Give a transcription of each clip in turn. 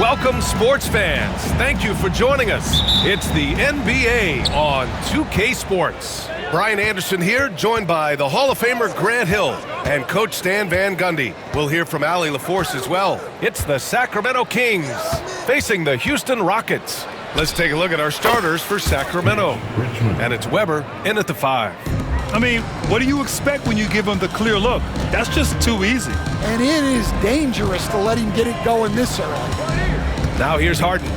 Welcome, sports fans. Thank you for joining us. It's the NBA on 2K Sports. Brian Anderson here, joined by the Hall of Famer Grant Hill and Coach Stan Van Gundy. We'll hear from Allie LaForce as well. It's the Sacramento Kings facing the Houston Rockets. Let's take a look at our starters for Sacramento. And it's Weber in at the 5. I mean, what do you expect when you give him the clear look? That's just too easy. And it is dangerous to let him get it going this early. Now here's Harden.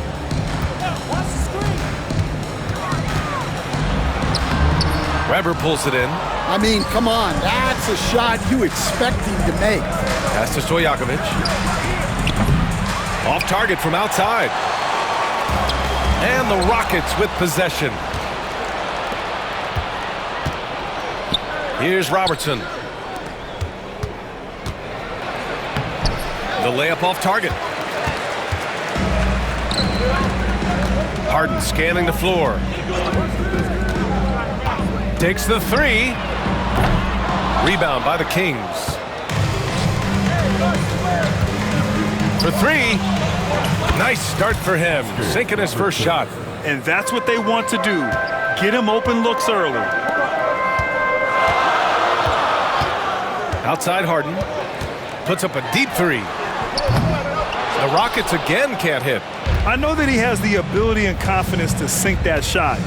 Weber pulls it in. I mean, come on, that's a shot you expect him to make. Pass to Stojakovic. Off target from outside. And the Rockets with possession. Here's Robertson. The layup off target. Harden scanning the floor. Takes the 3. Rebound by the Kings. For 3. Nice start for him, sinking his first shot. And that's what they want to do. Get him open looks early. Outside Harden. Puts up a deep 3. The Rockets again can't hit. I know that he has the ability and confidence to sink that shot,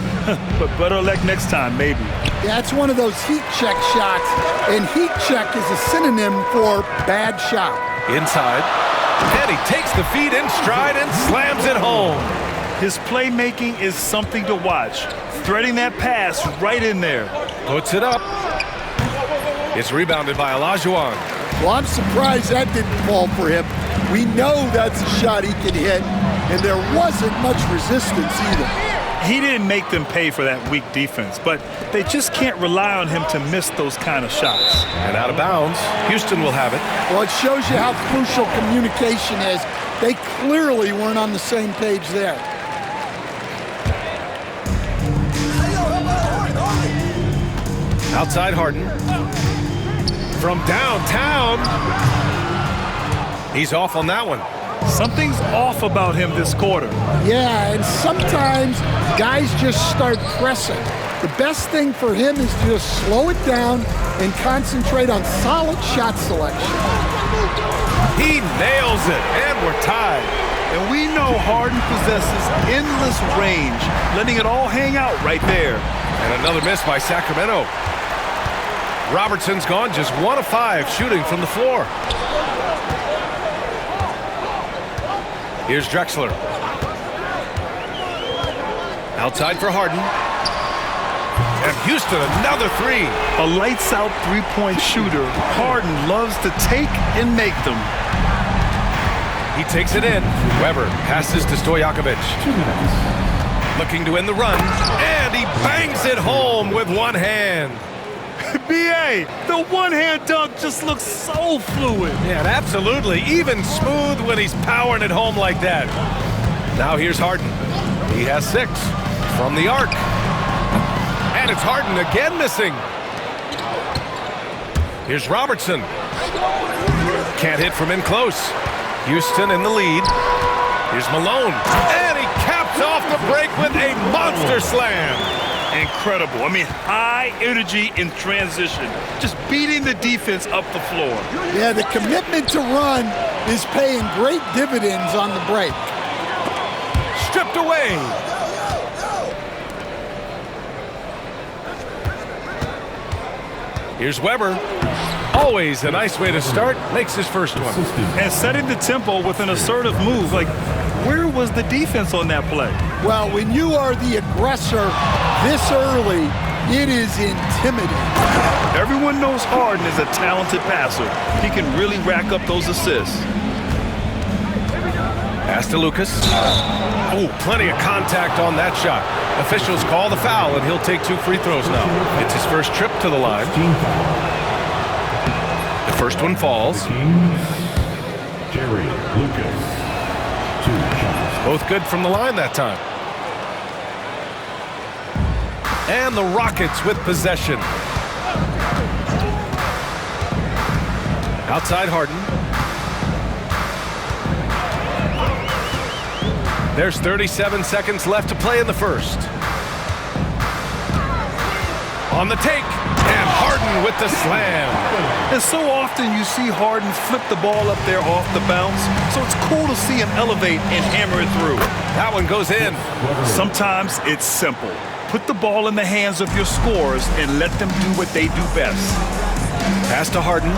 but better luck next time, maybe. Yeah, it's one of those heat check shots, and heat check is a synonym for bad shot. Inside, and he takes the feed in stride and slams it home. His playmaking is something to watch. Threading that pass right in there. Puts it up. It's rebounded by Olajuwon. Well, I'm surprised that didn't fall for him. We know that's a shot he can hit, and there wasn't much resistance either. He didn't make them pay for that weak defense, but they just can't rely on him to miss those kind of shots. And out of bounds, Houston will have it. Well, it shows you how crucial communication is. They clearly weren't on the same page there. Outside Harden. From downtown. He's off on that one. Something's off about him this quarter. Yeah, and sometimes guys just start pressing. The best thing for him is to just slow it down and concentrate on solid shot selection. He nails it, and we're tied. And we know Harden possesses endless range, letting it all hang out right there. And another miss by Sacramento. Robertson's gone just 1 of 5 shooting from the floor. Here's Drexler. Outside for Harden. And Houston, another 3. A lights-out three-point shooter. Harden loves to take and make them. He takes it in. Weber passes to Stojakovic. 2 minutes. Looking to end the run. And he bangs it home with one hand. B.A., the one-hand dunk just looks so fluid. Yeah, absolutely. Even smooth when he's powering it home like that. Now here's Harden. He has 6 from the arc. And it's Harden again missing. Here's Robertson. Can't hit from in close. Houston in the lead. Here's Malone. And he caps off the break with a monster slam. Incredible. I mean, high energy in transition. Just beating the defense up the floor. Yeah, the commitment to run is paying great dividends on the break. Stripped away. Here's Weber. Always a nice way to start. Makes his first one. And setting the tempo with an assertive move. Like, where was the defense on that play? Well, when you are the aggressor this early, it is intimidating. Everyone knows Harden is a talented passer. He can really rack up those assists. Pass to Lucas. Oh, plenty of contact on that shot. Officials call the foul, and he'll take 2 free throws now. It's his first trip to the line. The first one falls. Jerry Lucas. 2 shots. Both good from the line that time. And the Rockets with possession. Outside Harden. There's 37 seconds left to play in the first. On the take, and Harden with the slam. And so often you see Harden flip the ball up there off the bounce, so it's cool to see him elevate and hammer it through. That one goes in. Sometimes it's simple. Put the ball in the hands of your scorers and let them do what they do best. Pass to Harden.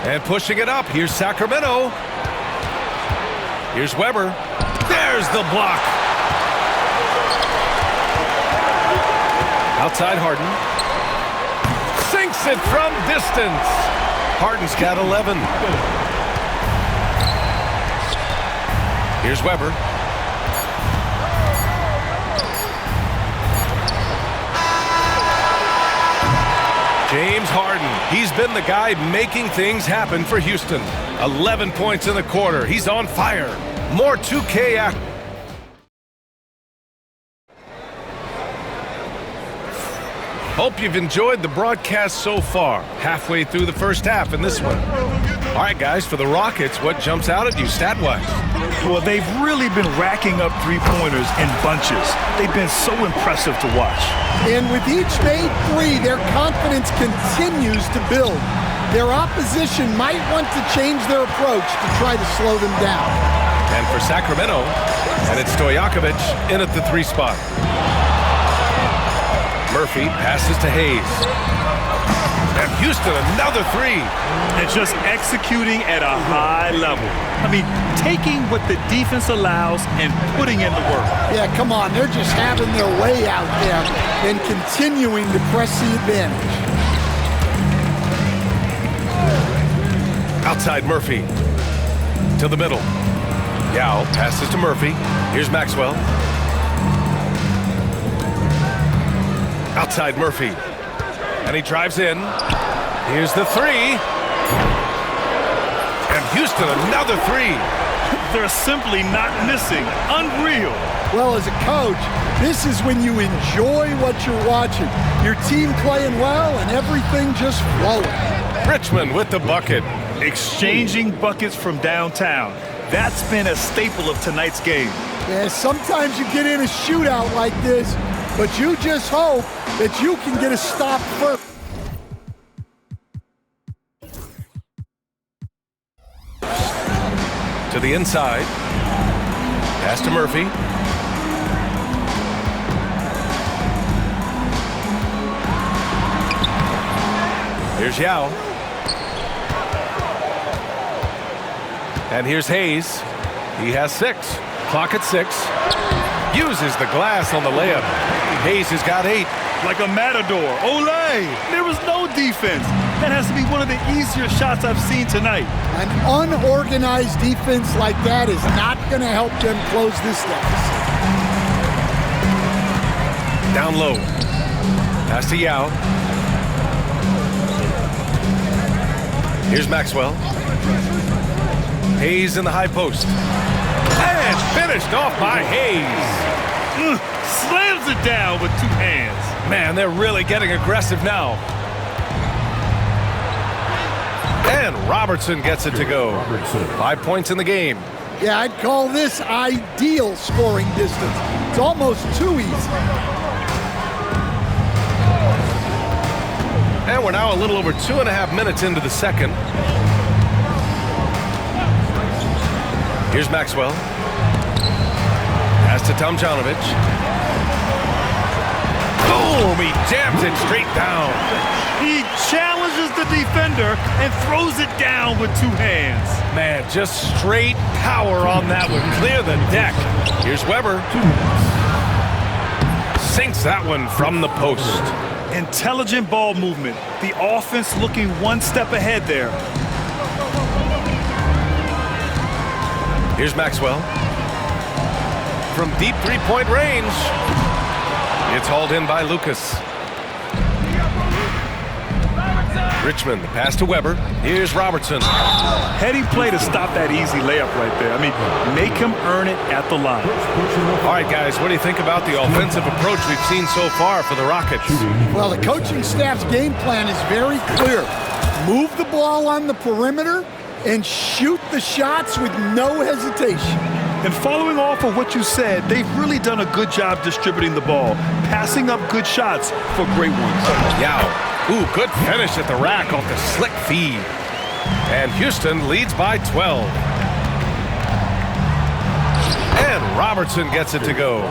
And pushing it up, here's Sacramento. Here's Weber. There's the block. Outside Harden. Sinks it from distance. Harden's got 11. Here's Weber. James Harden. He's been the guy making things happen for Houston. 11 points in the quarter. He's on fire. More 2K action. Hope you've enjoyed the broadcast so far. Halfway through the first half in this one. All right, guys, for the Rockets, what jumps out at you stat-wise? Well, they've really been racking up three-pointers in bunches. They've been so impressive to watch. And with each made three, their confidence continues to build. Their opposition might want to change their approach to try to slow them down. And for Sacramento, and it's Stojakovic in at the 3 spot. Murphy passes to Hayes. And Houston, another 3. And just executing at a high level. I mean, taking what the defense allows and putting in the work. Yeah, come on. They're just having their way out there and continuing to press the advantage. Outside Murphy. To the middle. Yao passes to Murphy. Here's Maxwell. Outside Murphy. And he drives in. Here's the 3. And Houston, another 3. They're simply not missing. Unreal. Well, as a coach, this is when you enjoy what you're watching. Your team playing well and everything just flowing. Richmond with the bucket. Exchanging buckets from downtown. That's been a staple of tonight's game. Yeah, sometimes you get in a shootout like this, but you just hope that you can get a stop first. To the inside. Pass to Murphy. Here's Yao. And here's Hayes. He has 6. Clock at 6. Uses the glass on the layup. Hayes has got 8. Like a matador. Olay! There was no defense. That has to be one of the easier shots I've seen tonight. An unorganized defense like that is not going to help them close this deficit. Down low. Pass to Yao. Here's Maxwell. Hayes in the high post. And finished off by Hayes. Slams it down with 2 hands. Man, they're really getting aggressive now. And Robertson gets it to go. 5 points in the game. Yeah, I'd call this ideal scoring distance. It's almost too easy. And we're now a little over 2.5 minutes into the second. Here's Maxwell. Pass to Tomljanovic. Boom! He jams it straight down. He challenges the defender and throws it down with 2 hands. Man, just straight power on that one. Clear the deck. Here's Weber. Sinks that one from the post. Intelligent ball movement. The offense looking 1 step ahead there. Here's Maxwell. From deep 3-point range. It's hauled in by Lucas. Richmond, the pass to Weber. Here's Robertson. Heady play to stop that easy layup right there. I mean, make him earn it at the line. All right, guys, what do you think about the offensive approach we've seen so far for the Rockets? Well, the coaching staff's game plan is very clear. Move the ball on the perimeter and shoot the shots with no hesitation. And following off of what you said, they've really done a good job distributing the ball, passing up good shots for great ones. Yao. Ooh, good finish at the rack off the slick feed. And Houston leads by 12. And Robertson gets it to go.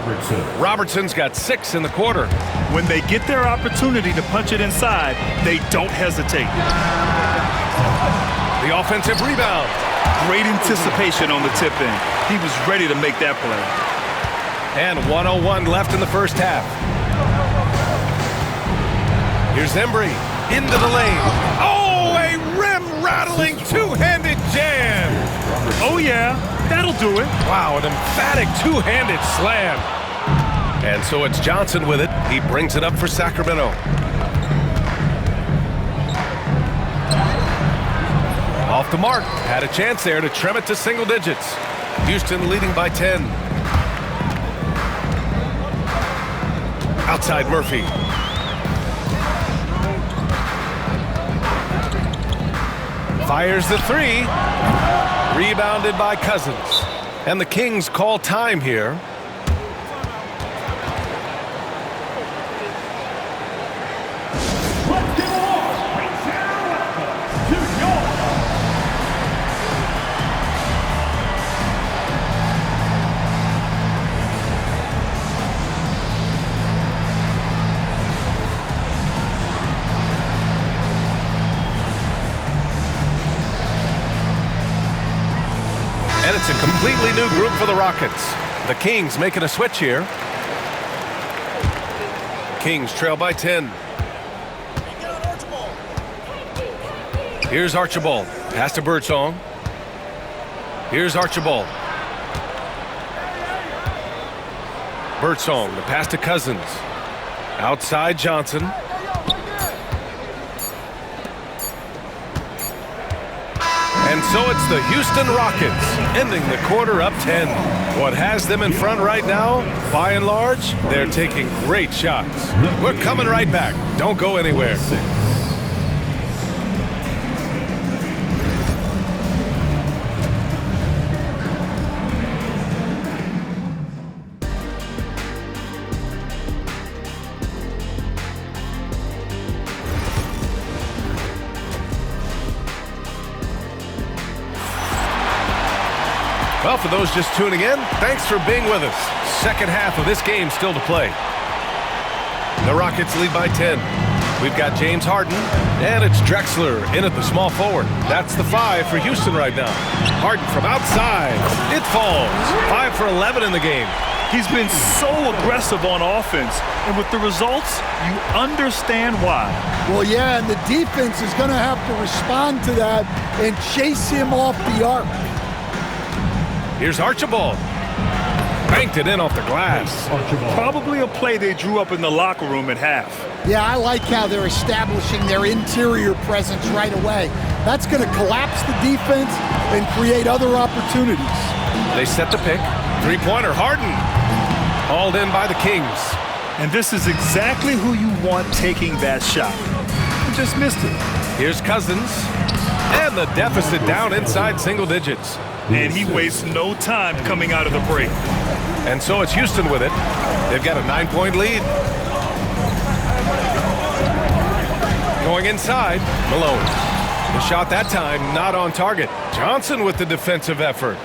Robertson's got 6 in the quarter. When they get their opportunity to punch it inside, they don't hesitate. The offensive rebound. Great anticipation on the tip-in. He was ready to make that play. And 1:01 left in the first half. Here's Embry into the lane. Oh, a rim-rattling two-handed jam. Oh, yeah, that'll do it. Wow, an emphatic two-handed slam. And so it's Johnson with it. He brings it up for Sacramento. Off the mark. Had a chance there to trim it to single digits. Houston leading by 10. Outside Murphy. Fires the three. Rebounded by Cousins. And the Kings call time here. And it's a completely new group for the Rockets. The Kings making a switch here. Kings trail by 10. Here's Archibald. Pass to Birdsong. Here's Archibald. Birdsong, the pass to Cousins. Outside Johnson. And so it's the Houston Rockets ending the quarter up 10. What has them in front right now, by and large, they're taking great shots. We're coming right back. Don't go anywhere. Well, for those just tuning in, thanks for being with us. Second half of this game still to play. The Rockets lead by 10. We've got James Harden, and it's Drexler in at the small forward. That's the 5 for Houston right now. Harden from outside. It falls. 5 for 11 in the game. He's been so aggressive on offense, and with the results, you understand why. Well, yeah, and the defense is going to have to respond to that and chase him off the arc. Here's Archibald. Banked it in off the glass. Probably a play they drew up in the locker room at half. Yeah, I like how they're establishing their interior presence right away. That's going to collapse the defense and create other opportunities. They set the pick. Three-pointer, Harden. Hauled in by the Kings. And this is exactly who you want taking that shot. He just missed it. Here's Cousins. And the deficit down inside single digits. And he wastes no time coming out of the break. And so it's Houston with it. They've got a 9-point lead. Going inside, Malone. The shot that time not on target. Johnson with the defensive effort.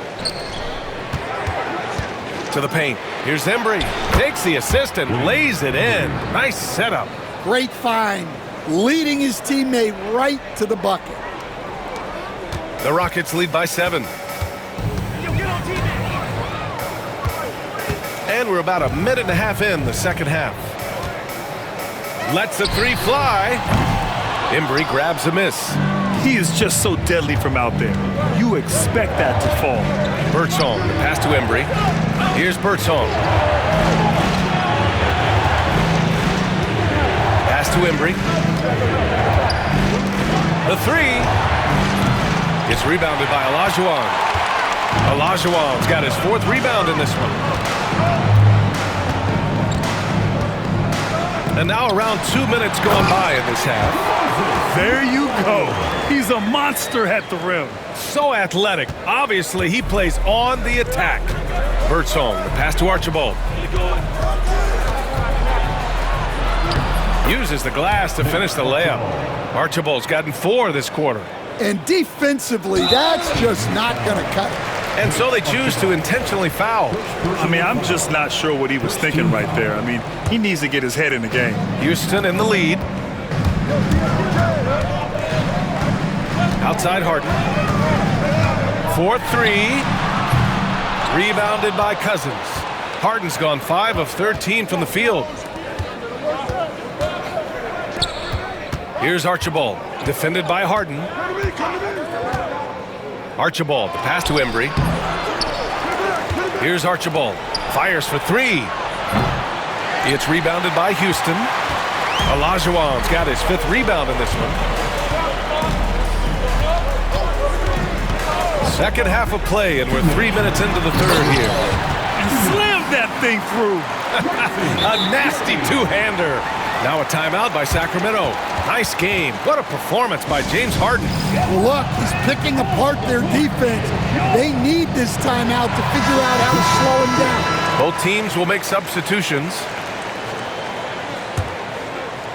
To the paint. Here's Embry. Takes the assist and lays it in. Nice setup. Great find. Leading his teammate right to the bucket. The Rockets lead by 7. And we're about a minute and a half in the second half. Lets the three fly. Embry grabs a miss. He is just so deadly from out there. You expect that to fall. Birdsong, the pass to Embry. Here's Birdsong. Pass to Embry. The three. It's rebounded by Olajuwon. Olajuwon's got his 4th rebound in this one. And now around 2 minutes going by in this half. There you go. He's a monster at the rim. So athletic. Obviously, he plays on the attack. Birdsong, the pass to Archibald. Uses the glass to finish the layup. Archibald's gotten 4 this quarter. And defensively, that's just not going to cut it. And so they choose to intentionally foul. I mean, I'm just not sure what he was thinking right there. I mean, he needs to get his head in the game. Houston in the lead. Outside Harden. 4-3. Rebounded by Cousins. Harden's gone 5 of 13 from the field. Here's Archibald, defended by Harden. Archibald, the pass to Embry. Here's Archibald, fires for 3. It's rebounded by Houston. Olajuwon's got his 5th rebound in this one. Second half of play, and we're 3 minutes into the third here. Slammed that thing through. A nasty two-hander. Now a timeout by Sacramento. Nice game. What a performance by James Harden. Look, he's picking apart their defense. They need this timeout to figure out how to slow him down. Both teams will make substitutions.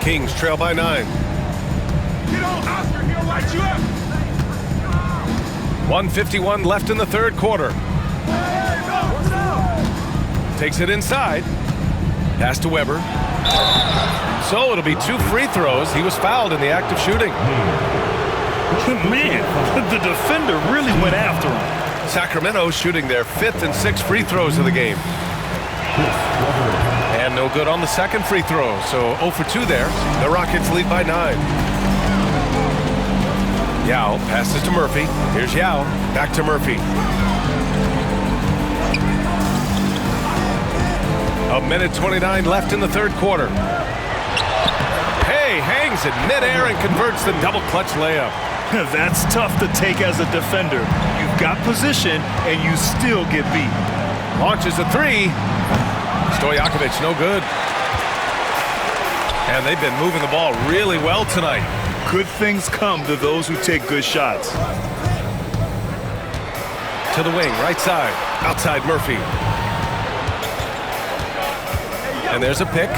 Kings trail by 9. 1:51 left in the third quarter. Takes it inside. Pass to Weber. So it'll be 2 free throws. He was fouled in the act of shooting. Man, the defender really went after him. Sacramento shooting their 5th and 6th free throws of the game. And no good on the second free throw, so 0 for 2 there. The Rockets lead by 9. Yao passes to Murphy. Here's Yao. Back to Murphy. A minute 29 left in the third quarter. Hay hangs in midair and converts the double clutch layup. That's tough to take as a defender. You've got position, and you still get beat. Launches a 3. Stojakovic, no good. And they've been moving the ball really well tonight. Good things come to those who take good shots. To the wing, right side. Outside Murphy. And there's a pick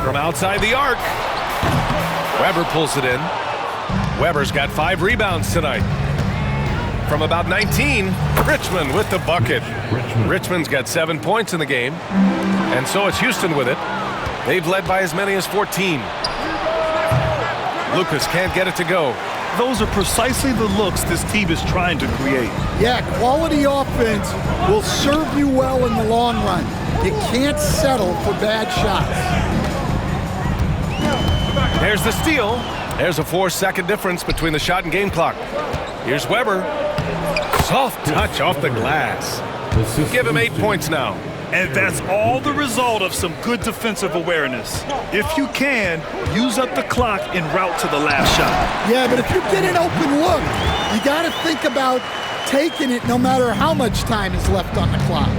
from outside the arc. Weber pulls it in. Weber's got 5 rebounds tonight. From about 19, Richmond with the bucket. Richmond's got 7 points in the game. And so it's Houston with it. They've led by as many as 14. Lucas can't get it to go. Those are precisely the looks this team is trying to create. Yeah, quality offense will serve you well in the long run. You can't settle for bad shots. There's the steal. There's a 4-second difference between the shot and game clock. Here's Weber. Soft touch off the glass. Give him 8 points now. And that's all the result of some good defensive awareness. If you can, use up the clock en route to the last shot. Yeah, but if you get an open look, you got to think about taking it no matter how much time is left on the clock.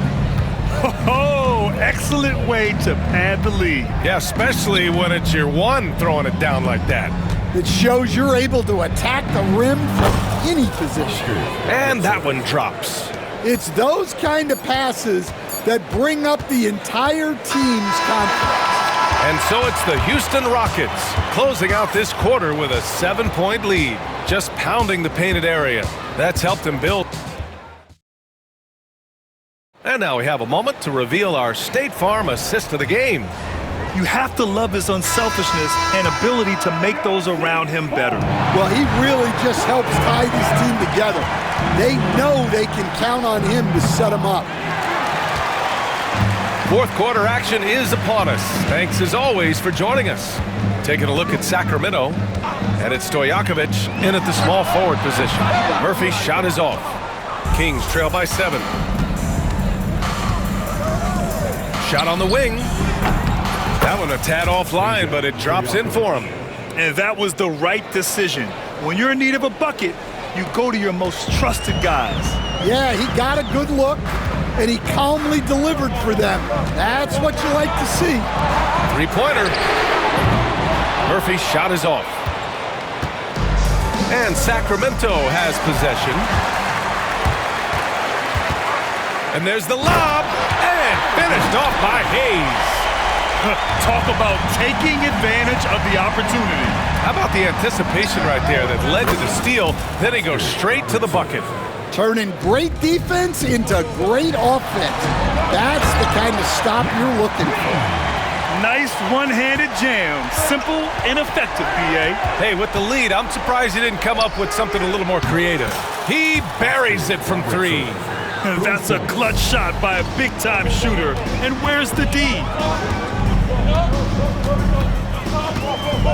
Oh, excellent way to pad the lead. Yeah, especially when it's your one throwing it down like that. It shows you're able to attack the rim from any position. And that one drops. It's those kind of passes that bring up the entire team's confidence. And so it's the Houston Rockets closing out this quarter with a 7-point lead, just pounding the painted area. That's helped them build. And now we have a moment to reveal our State Farm assist of the game. You have to love his unselfishness and ability to make those around him better. Well, he really just helps tie this team together. They know they can count on him to set them up. Fourth quarter action is upon us. Thanks as always for joining us. Taking a look at Sacramento, and it's Stojakovic in at the small forward position. Murphy's shot is off. Kings trail by 7. Shot on the wing. That one a tad offline, but it drops in for him. And that was the right decision. When you're in need of a bucket, you go to your most trusted guys. Yeah, he got a good look, and he calmly delivered for them. That's what you like to see. 3-pointer. Murphy's shot is off. And Sacramento has possession. And there's the lob, and finished off by Hayes. Talk about taking advantage of the opportunity. How about the anticipation right there that led to the steal? Then he goes straight to the bucket. Turning great defense into great offense. That's the kind of stop you're looking for. Nice one-handed jam. Simple and effective, B.A. Hey, with the lead, I'm surprised he didn't come up with something a little more creative. He buries it from three. That's a clutch shot by a big-time shooter. And where's the D?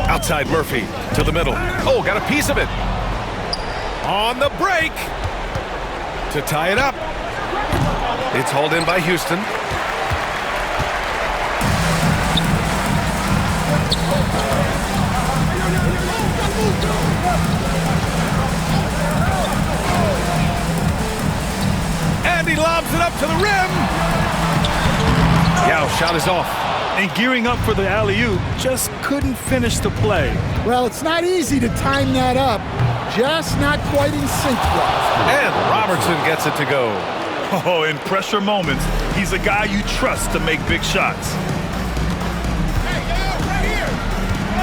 Outside Murphy to the middle. Oh, got a piece of it. On the break to tie it up. It's hauled in by Houston. And he lobs it up to the rim. Yao, shot is off. And gearing up for the alley-oop, just couldn't finish the play. Well, it's not easy to time that up. Just not quite in sync well. And Robertson gets it to go. Oh, in pressure moments, he's a guy you trust to make big shots.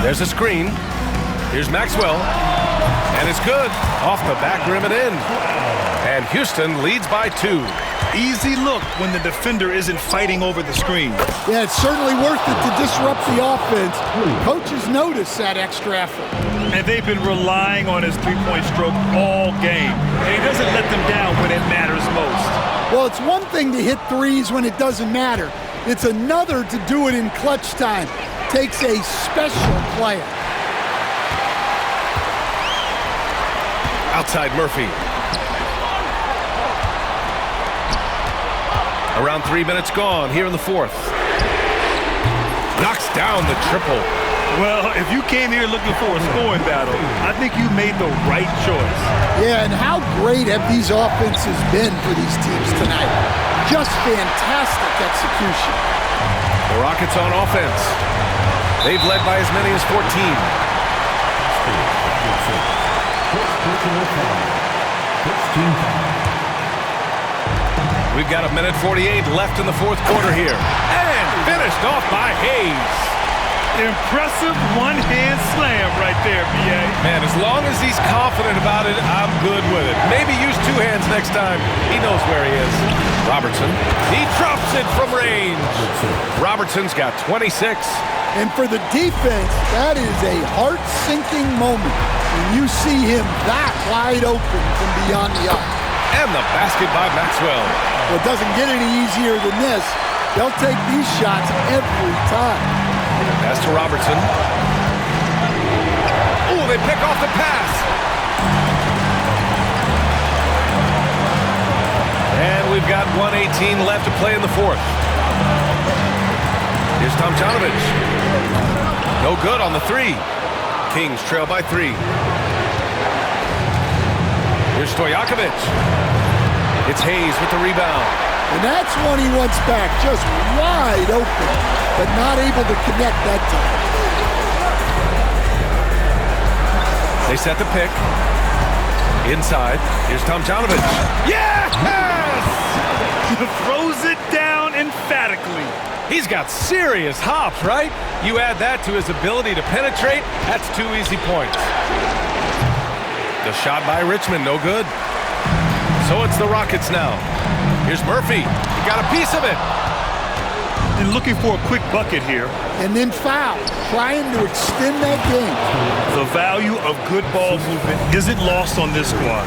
There's a screen. Here's Maxwell. And it's good. Off the back rim and in. And Houston leads by 2. Easy look when the defender isn't fighting over the screen. Yeah, it's certainly worth it to disrupt the offense. Coaches notice that extra effort. And they've been relying on his three-point stroke all game. And he doesn't let them down when it matters most. Well, it's one thing to hit threes when it doesn't matter. It's another to do it in clutch time. Takes a special player. Outside Murphy. Around 3 minutes gone here in the fourth. Knocks down the triple. Well, if you came here looking for a scoring battle, I think you made the right choice. Yeah, and how great have these offenses been for these teams tonight? Just fantastic execution. The Rockets on offense. They've led by as many as 14. We've got 1:48 left in the fourth quarter here. And finished off by Hayes. Impressive one-hand slam right there, B.A. Man, as long as he's confident about it, I'm good with it. Maybe use 2 hands next time. He knows where he is. Robertson, he drops it from range. Robertson's got 26. And for the defense, that is a heart-sinking moment when you see him that wide open from beyond the arc. And the basket by Maxwell. Well, it doesn't get any easier than this. They'll take these shots every time. Pass to Robertson. Oh, they pick off the pass. And we've got 1:18 left to play in the fourth. Here's Tomjanovich. No good on the 3. Kings trail by 3. Here's Stojakovic. It's Hayes with the rebound. And that's one he wants back, just wide open, but not able to connect that time. They set the pick. Inside. Here's Tomjanovich. Yes! Throws it down emphatically. He's got serious hops, right? You add that to his ability to penetrate, that's 2 easy points. The shot by Richmond, no good. So it's the Rockets now. Here's Murphy. He got a piece of it. And looking for a quick bucket here. And then foul, trying to extend that game. The value of good ball movement isn't lost on this squad.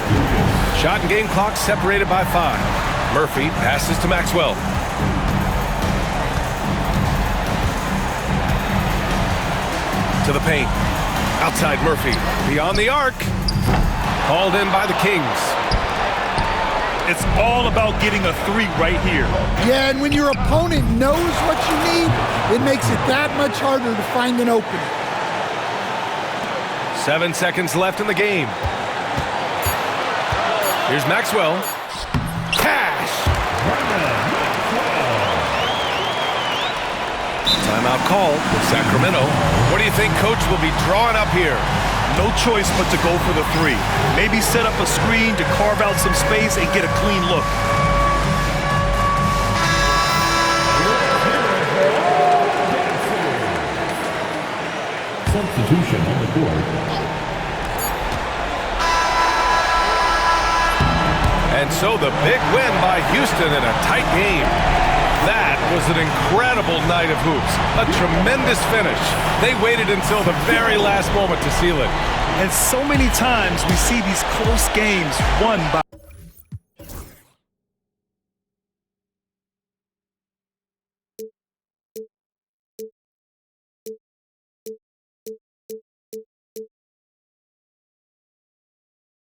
Shot and game clock separated by 5. Murphy passes to Maxwell. To the paint. Outside Murphy. Beyond the arc. Hauled in by the Kings. It's all about getting a 3 right here. Yeah, and when your opponent knows what you need, it makes it that much harder to find an opening. 7 seconds left in the game. Here's Maxwell. Cash! Timeout called with Sacramento. What do you think Coach will be drawing up here? no choice but to go for the three. Maybe set up a screen to carve out some space and get a clean look. Substitution on the court. And so the big win by Houston in a tight game. That was an incredible night of hoops. A tremendous finish. They waited until the very last moment to seal it. And so many times we see these close games won by